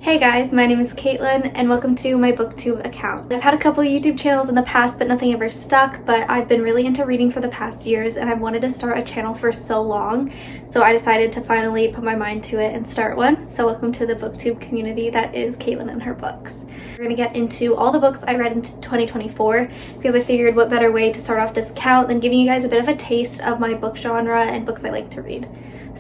Hey guys, my name is Kaitlin and welcome to my booktube account. I've had a couple YouTube channels in the past but nothing ever stuck, but I've been really into reading for the past years and I've wanted to start a channel for so long, so I decided to finally put my mind to it and start one. So welcome to the booktube community that is Kaitlin and her books. We're going to get into all the books I read in 2024 because I figured what better way to start off this account than giving you guys a bit of a taste of my book genre and books I like to read.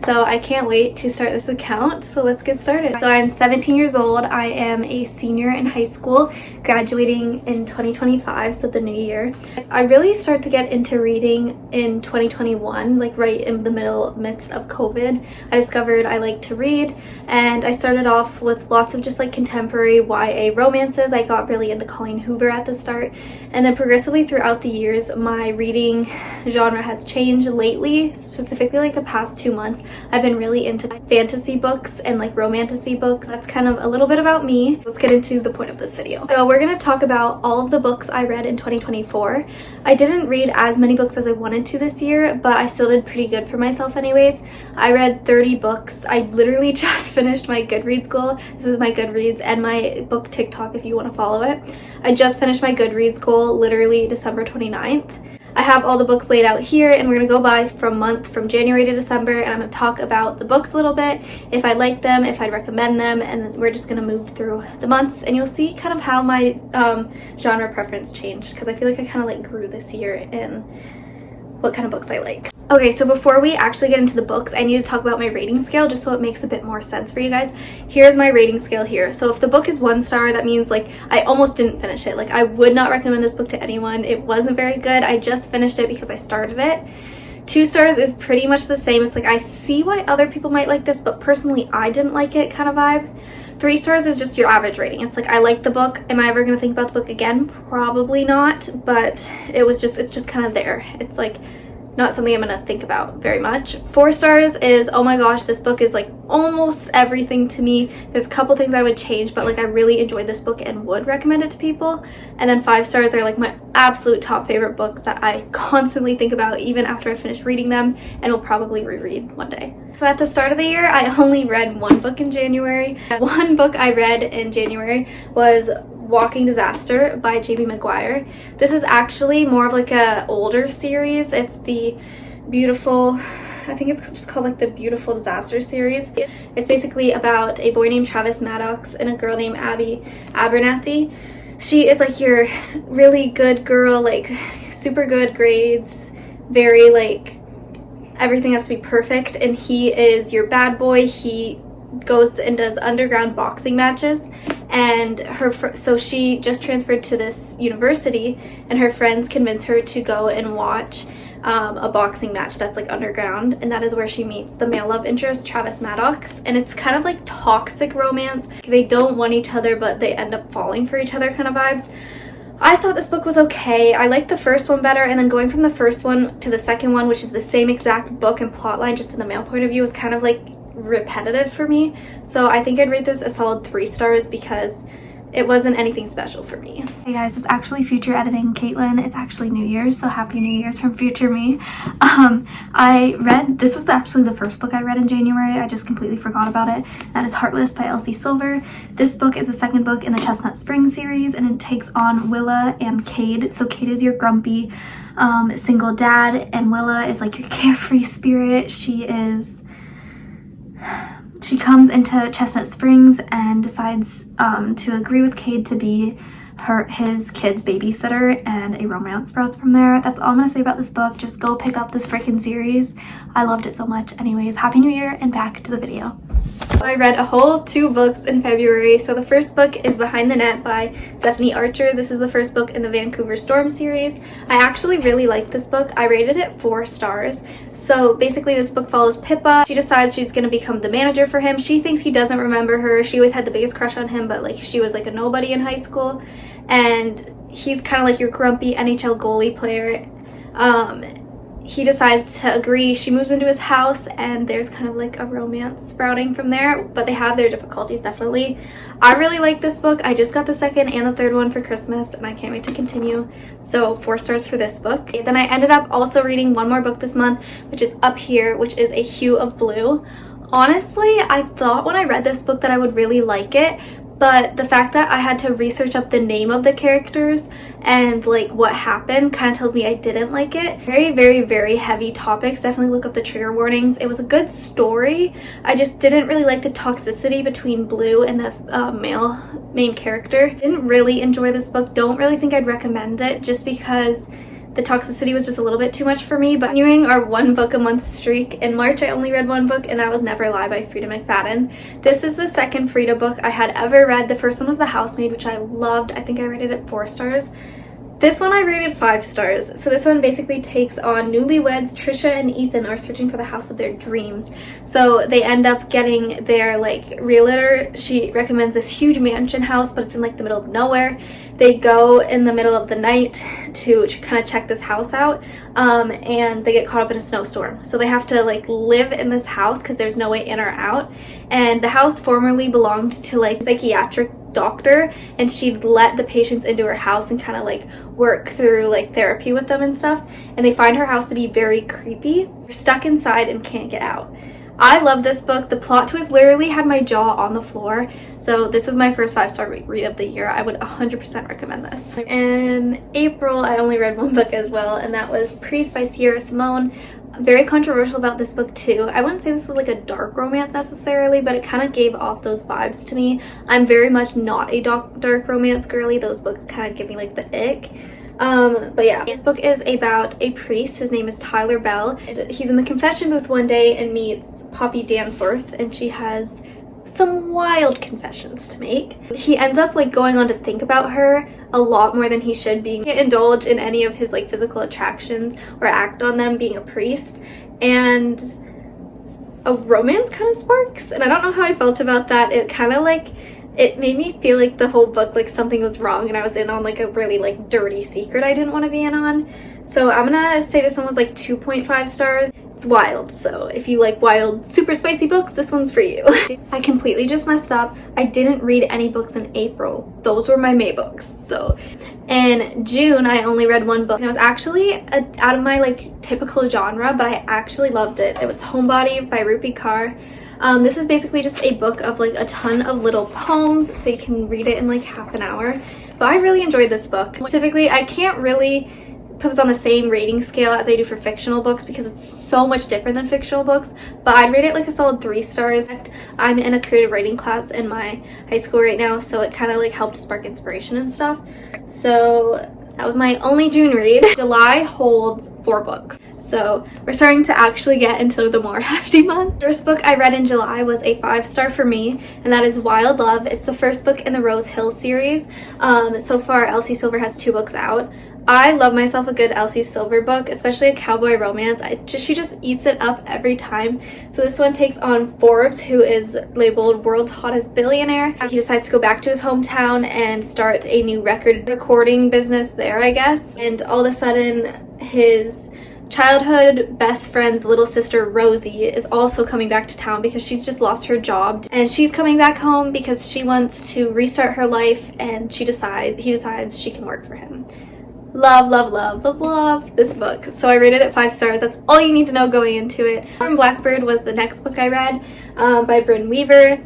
So I can't wait to start this account, so let's get started. So I'm 17 years old. I am a senior in high school, graduating in 2025, so the new year. I really started to get into reading in 2021, like right in the midst of COVID. I discovered I like to read, and I started off with lots of just like contemporary YA romances. I got really into Colleen Hoover at the start, and then progressively throughout the years, my reading genre has changed lately, specifically like the past 2 months. I've been really into fantasy books and like romantasy books. That's kind of a little bit about me. Let's get into the point of this video. So we're going to talk about all of the books I read in 2024. I didn't read as many books as I wanted to this year, but I still did pretty good for myself anyways. I read 30 books. I literally just finished my Goodreads goal. This is my Goodreads and my book TikTok if you want to follow it. I just finished my Goodreads goal literally December 29th. I have all the books laid out here and we're going to go by from January to December, and I'm going to talk about the books a little bit, if I like them, if I'd recommend them, and then we're just going to move through the months and you'll see kind of how my genre preference changed, because I feel like I kind of like grew this year in what kind of books I like. Okay, so before we actually get into the books, I need to talk about my rating scale just so it makes a bit more sense for you guys. Here's my rating scale here. So if the book is 1 star, that means like I almost didn't finish it. Like I would not recommend this book to anyone. It wasn't very good. I just finished it because I started it. 2 stars is pretty much the same. It's like I see why other people might like this, but personally I didn't like it kind of vibe. 3 stars is just your average rating. It's like I like the book. Am I ever going to think about the book again? Probably not, but it's just kind of there. It's like not something I'm gonna think about very much. 4 stars is, oh my gosh, this book is like almost everything to me. There's a couple things I would change, but like I really enjoyed this book and would recommend it to people. And then 5 stars are like my absolute top favorite books that I constantly think about even after I finish reading them, and will probably reread one day. So at the start of the year, I only read 1 book in January. One book I read in January was Walking Disaster by J.B. Maguire. This is actually more of like a older series. It's the beautiful, I think it's just called like the Beautiful Disaster series. It's basically about a boy named Travis Maddox and a girl named Abby Abernathy. She is like your really good girl, like super good grades, very like everything has to be perfect, and he is your bad boy. He goes and does underground boxing matches, and so she just transferred to this university and her friends convince her to go and watch a boxing match that's like underground, and that is where she meets the male love interest, Travis Maddox. And it's kind of like toxic romance. They don't want each other but they end up falling for each other kind of vibes. I thought this book was okay. I liked the first one better, and then going from the first one to the second one, which is the same exact book and plotline just in the male point of view, is kind of like repetitive for me. So I think I'd rate this a solid 3 stars because it wasn't anything special for me. Hey guys, it's actually future editing Kaitlin. It's actually New Year's, so happy New Year's from future me. This was actually the first book I read in January. I just completely forgot about it. That is Heartless by Elsie Silver. This book is the second book in the Chestnut Spring series, and it takes on Willa and Cade. So Cade is your grumpy single dad, and Willa is like your carefree spirit. She comes into Chestnut Springs and decides to agree with Cade to be his kid's babysitter, and a romance sprouts from there. That's all I'm gonna say about this book. Just go pick up this freaking series. I loved it so much. Anyways, Happy New Year, and back to the video. I read a whole 2 books in February. So the first book is Behind the Net by Stephanie Archer. This is the first book in the Vancouver Storm series. I actually really liked this book. I rated it 4 stars. So basically this book follows Pippa. She decides she's going to become the manager for him. She thinks he doesn't remember her. She always had the biggest crush on him, but like she was like a nobody in high school. And he's kind of like your grumpy NHL goalie player. He decides to agree. She moves into his house and there's kind of like a romance sprouting from there, but they have their difficulties definitely. I really like this book. I just got the second and the third one for Christmas and I can't wait to continue. So 4 stars for this book. Then I ended up also reading one more book this month, which is up here, which is A Hue of Blue. Honestly, I thought when I read this book that I would really like it, but the fact that I had to research up the name of the characters and like what happened kind of tells me I didn't like it. Very, very, very heavy topics. Definitely look up the trigger warnings. It was a good story. I just didn't really like the toxicity between Blue and the male main character. Didn't really enjoy this book. Don't really think I'd recommend it just because the toxicity was just a little bit too much for me. But continuing our one book a month streak, in March I only read one book, and that was Never Lie by Frida McFadden. This is the second Frida book I had ever read. The first one was The Housemaid, which I loved. I think I rated it 4 stars. This one I rated 5 stars. So this one basically takes on newlyweds. Trisha and Ethan are searching for the house of their dreams. So they end up getting their like realtor. She recommends this huge mansion house, but it's in like the middle of nowhere. They go in the middle of the night to kind of check this house out, and they get caught up in a snowstorm. So they have to like live in this house because there's no way in or out. And the house formerly belonged to like a psychiatric doctor, and she'd let the patients into her house and kind of like work through like therapy with them and stuff. And they find her house to be very creepy. They're stuck inside and can't get out. I love this book. The plot twist literally had my jaw on the floor. So this was my first 5-star read of the year. I would 100% recommend this. In April, I only read one book as well, and that was Priest by Sierra Simone. Very controversial about this book too. I wouldn't say this was like a dark romance necessarily, but it kind of gave off those vibes to me. I'm very much not a dark romance girly. Those books kind of give me like the ick. But yeah, this book is about a priest. His name is Tyler Bell. He's in the confession booth one day and meets Poppy Danforth, and she has some wild confessions to make. He ends up like going on to think about her a lot more than he should, being indulge in any of his like physical attractions or act on them, being a priest, and a romance kind of sparks. And I don't know how I felt about that. It kind of like, it made me feel like the whole book like something was wrong and I was in on like a really like dirty secret I didn't want to be in on. So I'm gonna say this one was like 2.5 stars. It's wild, so if you like wild, super spicy books, this one's for you. I completely just messed up. I didn't read any books in April. Those were my May books. So in June, I only read one book. And it was actually out of my like typical genre, but I actually loved it. It was Homebody by Rupi Kaur. This is basically just a book of like a ton of little poems, so you can read it in like half an hour. But I really enjoyed this book. Typically, I can't really put this on the same rating scale as I do for fictional books because it's so much different than fictional books, but I'd rate it like a solid 3 stars. I'm in a creative writing class in my high school right now, so it kind of like helped spark inspiration and stuff. So that was my only June read. July holds 4 books. So we're starting to actually get into the more hefty month. The first book I read in July was a 5-star for me, and that is Wild Love. It's the first book in the Rose Hill series. So far, Elsie Silver has 2 books out. I love myself a good Elsie Silver book, especially a cowboy romance. She just eats it up every time. So this one takes on Forbes, who is labeled world's hottest billionaire. He decides to go back to his hometown and start a new record recording business there, I guess. And all of a sudden, his childhood best friend's little sister Rosie is also coming back to town because she's just lost her job, and she's coming back home because she wants to restart her life, and he decides she can work for him. Love, love, love, love, love this book. So I rated it 5 stars. That's all you need to know going into it. Blackbird was the next book I read, by Bryn Weaver.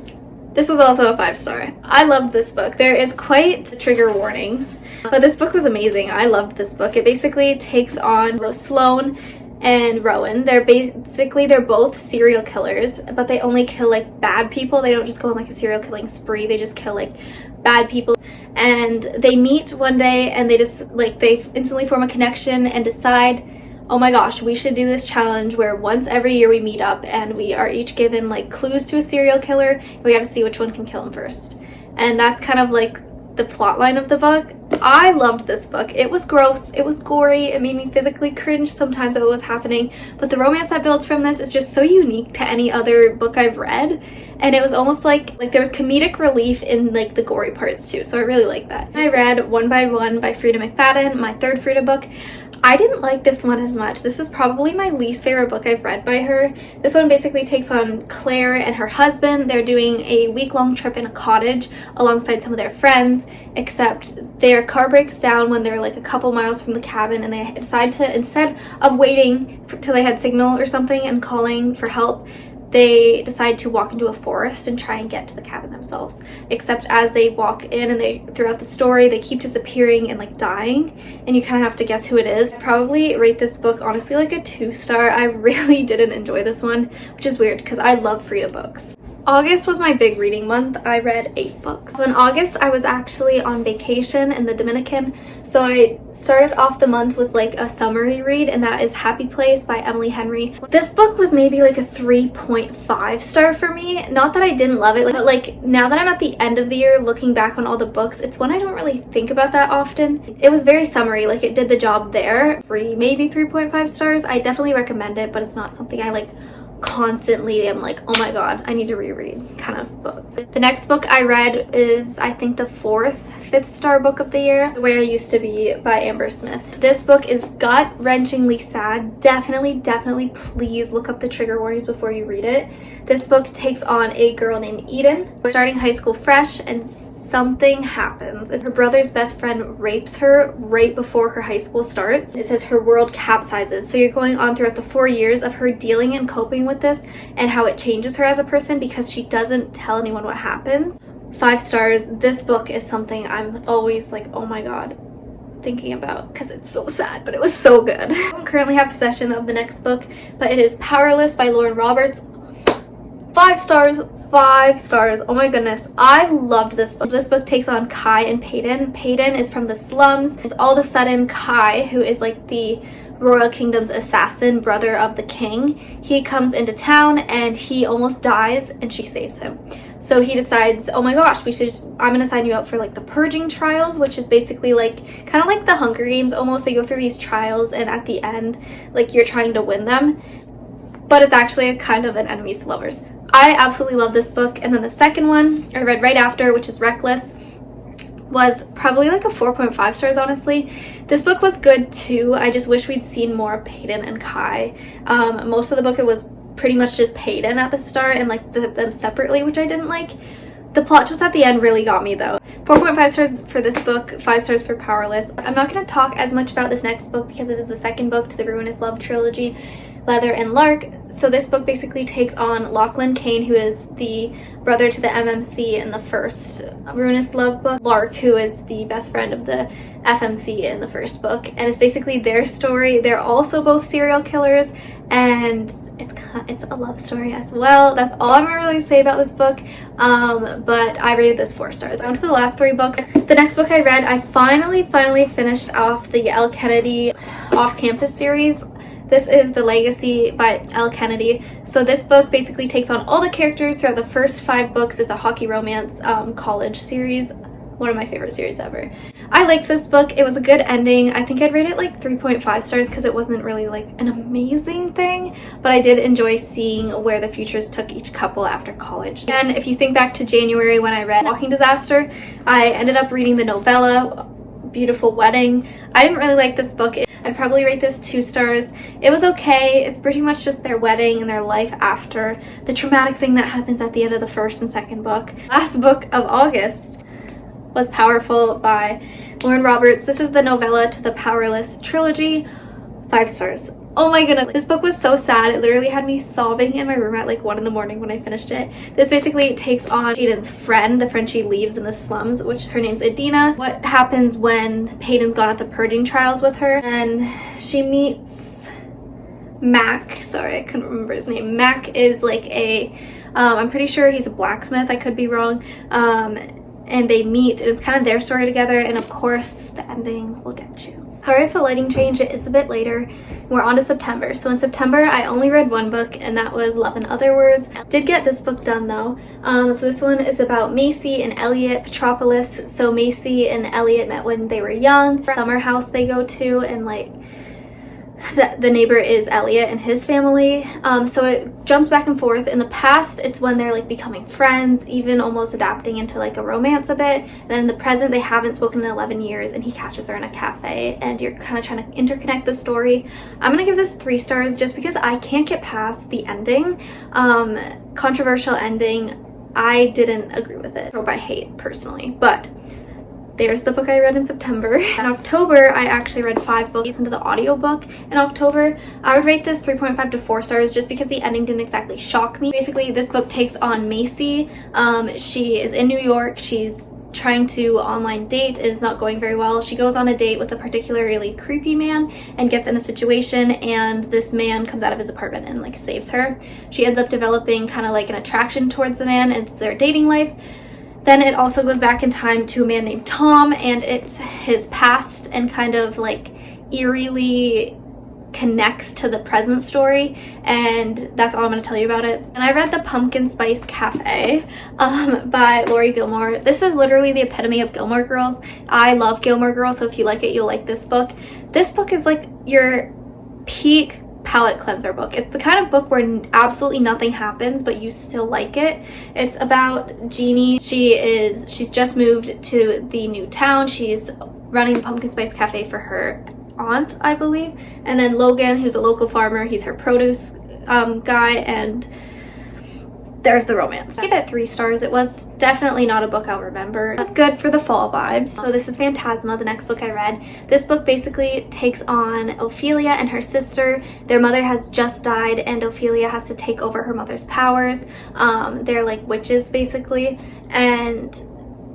This was also a 5-star. I loved this book. There is quite trigger warnings, but this book was amazing. I loved this book. It basically takes on Sloane and Rowan. They're both serial killers, but they only kill like bad people. They don't just go on like a serial killing spree. They just kill like bad people. And they meet one day and they instantly form a connection and decide, oh my gosh, we should do this challenge where once every year we meet up and we are each given like clues to a serial killer. We got to see which one can kill him first. And that's kind of like the plot line of the book. I loved this book. It was gross, it was gory, it made me physically cringe sometimes at what was happening, but the romance that builds from this is just so unique to any other book I've read, and it was almost like there was comedic relief in like the gory parts too, so I really like that. I read One by One by Frida McFadden, my 3rd Frida book. I didn't like this one as much. This is probably my least favorite book I've read by her. This one basically takes on Claire and her husband. They're doing a week-long trip in a cottage alongside some of their friends, except their car breaks down when they're like a couple miles from the cabin, and they decide to, instead of waiting till they had signal or something and calling for help, they decide to walk into a forest and try and get to the cabin themselves. Except as they walk in and throughout the story, they keep disappearing and like dying, and you kind of have to guess who it is. I'd probably rate this book honestly like a 2-star. I really didn't enjoy this one, which is weird because I love Frida books. August was my big reading month. I read 8 books. So in August, I was actually on vacation in the Dominican. So I started off the month with like a summary read, and that is Happy Place by Emily Henry. This book was maybe like a 3.5 star for me. Not that I didn't love it, but like now that I'm at the end of the year looking back on all the books, it's one I don't really think about that often. It was very summary, like it did the job there. Maybe 3.5 stars. I definitely recommend it, but it's not something I like constantly am like, oh my god, I need to reread kind of book. The next book I read is I think the 5th star book of the year, The Way I Used to Be by Amber Smith. This book is gut-wrenchingly sad. Definitely please look up the trigger warnings before you read it. This book takes on a girl named Eden, starting high school fresh, and something happens. Her brother's best friend rapes her right before her high school starts. It says her world capsizes. So you're going on throughout the 4 years of her dealing and coping with this and how it changes her as a person because she doesn't tell anyone what happens. 5 stars. This book is something I'm always like, oh my god, thinking about because it's so sad, but it was so good. I don't currently have possession of the next book, but it is Powerless by Lauren Roberts. 5 stars. 5 stars. Oh my goodness, I loved this book. This book takes on Kai and Peyton. Peyton is from the slums. It's all of a sudden Kai, who is like the Royal Kingdom's assassin, brother of the king. He comes into town and he almost dies, and she saves him. So he decides, oh my gosh, I'm gonna sign you up for like the purging trials, which is basically like kind of like the Hunger Games almost. They go through these trials and at the end like you're trying to win them, but it's actually a kind of an enemies to lovers. I absolutely love this book. And then the second one I read right after, which is Reckless, was probably like a 4.5 stars, honestly. This book was good too. I just wish we'd seen more of Peyton and Kai. Most of the book it was pretty much just Peyton at the start and like them separately, which I didn't like. The plot twist at the end really got me though. 4.5 stars for this book, 5 stars for Powerless. I'm not going to talk as much about this next book because it is the second book to the Ruinous Love trilogy, Leather and Lark. So this book basically takes on Lachlan Kane, who is the brother to the MMC in the first Ruinous Love book, Lark, who is the best friend of the FMC in the first book, and it's basically their story. They're also both serial killers, and it's a love story as well. That's all I'm gonna really say about this book, but I rated this 4 stars. On to the last 3 books. The next book I read, I finally finished off the Elle Kennedy off-campus series. This is The Legacy by Elle Kennedy. So this book basically takes on all the characters throughout the first 5 books. It's a hockey romance college series. One of my favorite series ever. I liked this book. It was a good ending. I think I'd rate it like 3.5 stars because it wasn't really like an amazing thing, but I did enjoy seeing where the futures took each couple after college. And if you think back to January when I read Walking Disaster, I ended up reading the novella Beautiful Wedding. I didn't really like this book. I'd probably rate this 2 stars. It was okay. It's pretty much just their wedding and their life after the traumatic thing that happens at the end of the first and second book. Last book of August was Powerful by Lauren Roberts. This is the novella to the Powerless trilogy. 5 stars. Oh my goodness, this book was so sad. It literally had me sobbing in my room at like 1 in the morning when I finished it. This basically takes on Jaden's friend, the friend she leaves in the slums, which her name's Adina. What happens when Peyton's gone at the purging trials with her, and she meets Mac. Sorry, I couldn't remember his name. Mac is like I'm pretty sure he's a blacksmith, I could be wrong. And they meet, and it's kind of their story together, and of course the ending will get you. Sorry if the lighting changed, it is a bit later. We're on to September. So in September, I only read 1 book, and that was Love in Other Words. Did get this book done though. So this one is about Macy and Elliot Petropolis. So Macy and Elliot met when they were young. Summer house they go to, and like the neighbor is Elliot and his family. So it jumps back and forth. In the past, it's when they're like becoming friends, even almost adapting into like a romance a bit. And then in the present, they haven't spoken in 11 years, and he catches her in a cafe, and you're kind of trying to interconnect the story. I'm gonna give this 3 stars just because I can't get past the ending. Controversial ending. I didn't agree with it, or I hate personally, but there's the book I read in September. In October, I actually read 5 books into the audiobook. In October, I would rate this 3.5 to 4 stars just because the ending didn't exactly shock me. Basically, this book takes on Macy. She is in New York. She's trying to online date. It is not going very well. She goes on a date with a particularly creepy man and gets in a situation, and this man comes out of his apartment and like saves her. She ends up developing kind of like an attraction towards the man, and it's their dating life. Then it also goes back in time to a man named Tom, and it's his past and kind of like eerily connects to the present story, and that's all I'm going to tell you about it. And I read The Pumpkin Spice Cafe by Lori Gilmore. This is literally the epitome of Gilmore Girls. I love Gilmore Girls, so if you like it, you'll like this book. This book is like your peak palette cleanser book. It's the kind of book where absolutely nothing happens but you still like it. It's about Jeannie. She's just moved to the new town. She's running the Pumpkin Spice Cafe for her aunt, I believe, and then Logan, who's a local farmer, he's her produce guy, and there's the romance. I give it 3 stars. It was definitely not a book I'll remember. It's good for the fall vibes. So this is Phantasma, the next book I read. This book basically takes on Ophelia and her sister. Their mother has just died, and Ophelia has to take over her mother's powers. They're like witches basically, and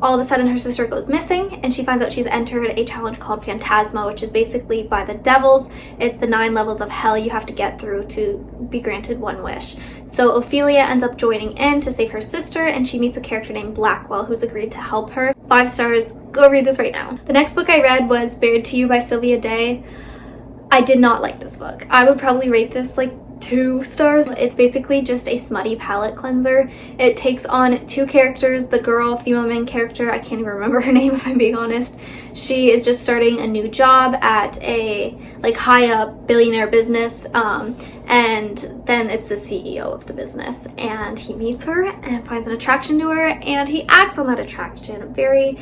all of a sudden her sister goes missing, and she finds out she's entered a challenge called Phantasma, which is basically by the devils. It's the 9 levels of hell you have to get through to be granted 1 wish. So Ophelia ends up joining in to save her sister, and she meets a character named Blackwell who's agreed to help her. 5 stars. Go read this right now. The next book I read was Bared to You by Sylvia Day. I did not like this book. I would probably rate this like 2 stars. It's basically just a smutty palette cleanser. It takes on 2 characters. The girl, female main character, I can't even remember her name if I'm being honest. She is just starting a new job at a like high up billionaire business, and then it's the CEO of the business, and he meets her and finds an attraction to her, and he acts on that attraction very,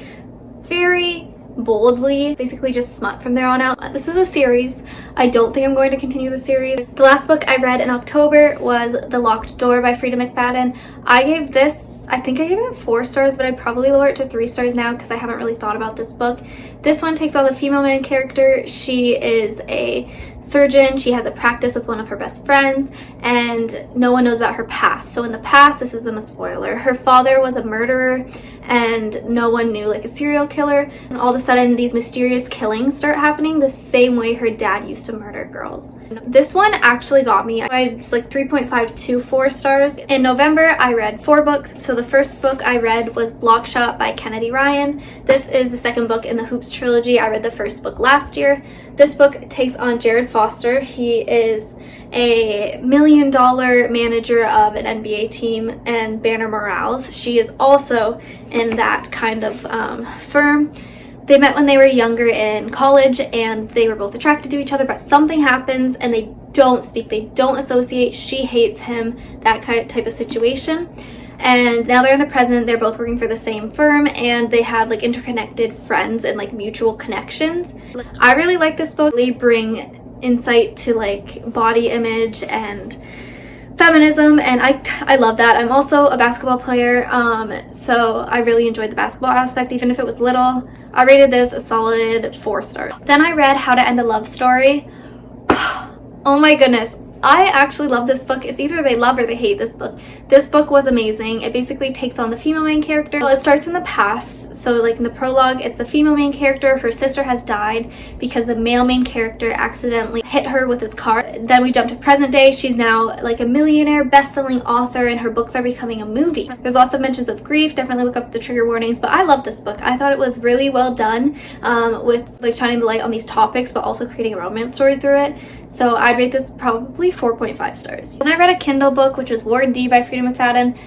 very boldly. Basically just smut from there on out. This is a series. I don't think I'm going to continue the series. The last book I read in October was The Locked Door by Frida McFadden. I think I gave it 4 stars, but I'd probably lower it to 3 stars now because I haven't really thought about this book. This one takes on the female main character. She is a surgeon. She has a practice with one of her best friends, and no one knows about her past. So in the past, this isn't a spoiler, her father was a murderer, and no one knew, like a serial killer. And all of a sudden, these mysterious killings start happening the same way her dad used to murder girls. This one actually got me. I was like 3.5 to 4 stars. In November, I read 4 books. So the first book I read was Blockshot by Kennedy Ryan. This is the second book in the Hoops trilogy. I read the first book last year. This book takes on Jared Foster. He is a $1 million manager of an NBA team, and Banner Morales. She is also in that kind of firm. They met when they were younger in college, and they were both attracted to each other, but something happens and they don't speak, they don't associate. She hates him, that kind of type of situation. And now they're in the present, they're both working for the same firm, and they have like interconnected friends and like mutual connections. I really like this book. They bring insight to like body image and feminism, and I love that. I'm also a basketball player, so I really enjoyed the basketball aspect, even if it was little. I rated this a solid 4 stars. Then I read How to End a Love Story. Oh my goodness, I actually love this book. It's either they love or they hate this book. This book was amazing. It basically takes on the female main character. Well, it starts in the past. So like in the prologue, it's the female main character. Her sister has died because the male main character accidentally hit her with his car. Then we jump to present day. She's now like a millionaire, best-selling author, and her books are becoming a movie. There's lots of mentions of grief. Definitely look up the trigger warnings, but I love this book. I thought it was really well done, with like shining the light on these topics, but also creating a romance story through it. So I'd rate this probably 4.5 stars. Then I read a Kindle book, which was Ward D by Frida McFadden.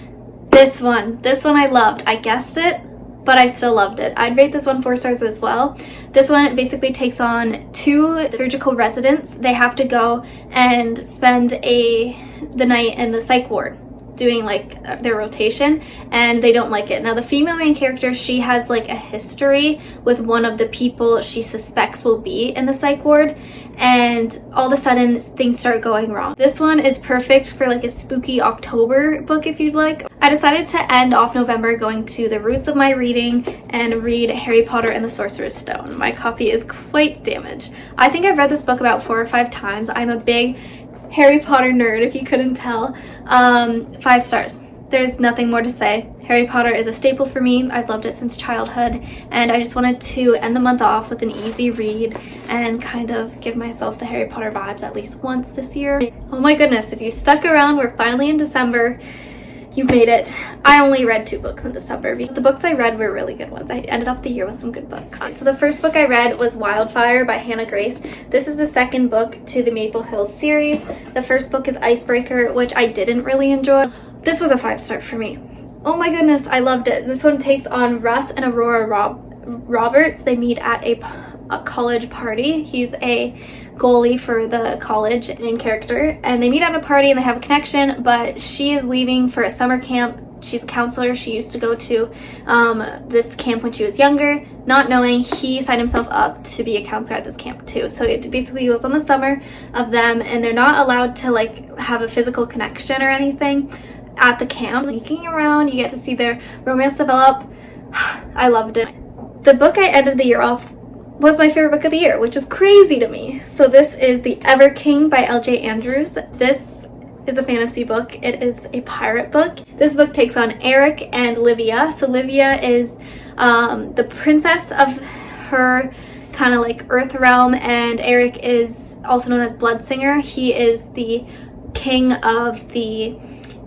This one I loved. I guessed it, but I still loved it. I'd rate this one 4 stars as well. This one basically takes on 2 surgical residents. They have to go and spend the night in the psych ward. doing like their rotation, and they don't like it. Now the female main character, she has like a history with one of the people she suspects will be in the psych ward, and all of a sudden things start going wrong. This one is perfect for like a spooky October book if you'd like. I decided to end off November going to the roots of my reading and read Harry Potter and the Sorcerer's Stone. My copy is quite damaged. I think I've read this book about 4 or 5 times. I'm a big Harry Potter nerd, if you couldn't tell. 5 stars. There's nothing more to say. Harry Potter is a staple for me. I've loved it since childhood, and I just wanted to end the month off with an easy read and kind of give myself the Harry Potter vibes at least once this year. Oh my goodness, if you stuck around, we're finally in December. You've made it. I only read 2 books in December. The books I read were really good ones. I ended off the year with some good books. So the first book I read was Wildfire by Hannah Grace. This is the second book to the Maple Hills series. The first book is Icebreaker, which I didn't really enjoy. This was a 5-star for me. Oh my goodness, I loved it. This one takes on Russ and Aurora Roberts. They meet at a college party. He's a goalie for the college, main character, and they meet at a party and they have a connection, but she is leaving for a summer camp. She's a counselor. She used to go to this camp when she was younger, not knowing he signed himself up to be a counselor at this camp too. So it basically goes on the summer of them, and they're not allowed to like have a physical connection or anything at the camp. Sneaking around, you get to see their romance develop. I loved it. The book I ended the year off was my favorite book of the year, which is crazy to me. So this is The Ever King by L.J. Andrews. This is a fantasy book. It is a pirate book. This book takes on Eric and Livia. So Livia is the princess of her kind of like earth realm, and Eric is also known as Bloodsinger. He is the king of the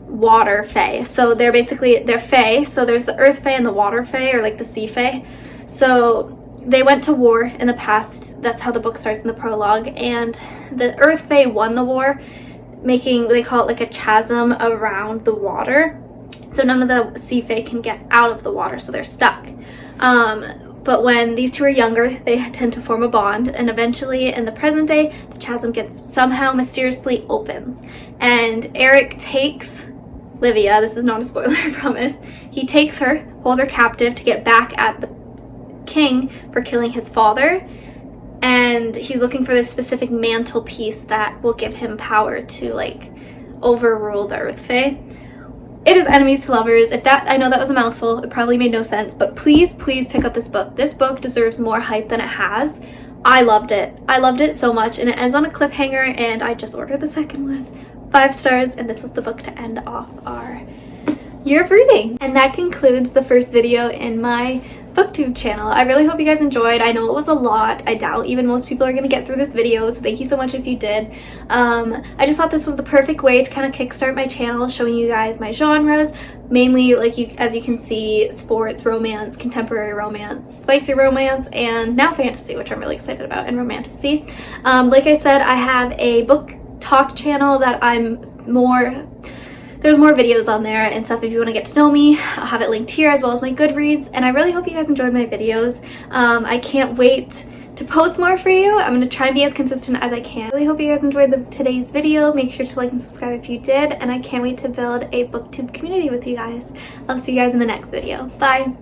water fae. So they're fae. So there's the earth fae and the water fae, or like the sea fae. So they went to war in the past. That's how the book starts in the prologue, and the earth fae won the war, they call it like a chasm around the water, so none of the sea fae can get out of the water, so they're stuck. But when these two are younger, they tend to form a bond, and eventually in the present day the chasm somehow mysteriously opens, and Eric takes Livia. This is not a spoiler, I promise. He takes her, holds her captive to get back at the king for killing his father, and he's looking for this specific mantle piece that will give him power to like overrule the earth fae. It is enemies to lovers. I know that was a mouthful, it probably made no sense, but please pick up this book. This book deserves more hype than it has. I loved it so much, and it ends on a cliffhanger, and I just ordered the second one. 5 stars, and this was the book to end off our year of reading. And that concludes the first video in my booktube channel. I really hope you guys enjoyed. I know it was a lot. I doubt even most people are gonna get through this video, so thank you so much if you did. I just thought this was the perfect way to kind of kickstart my channel, showing you guys my genres, mainly as you can see, sports, romance, contemporary romance, spicy romance, and now fantasy, which I'm really excited about, and romantasy. Like I said, I have a book talk channel that there's more videos on there and stuff if you want to get to know me. I'll have it linked here, as well as my Goodreads, and I really hope you guys enjoyed my videos. I can't wait to post more for you. I'm going to try and be as consistent as I can. I really hope you guys enjoyed today's video. Make sure to like and subscribe if you did, and I can't wait to build a booktube community with you guys. I'll see you guys in the next video. Bye!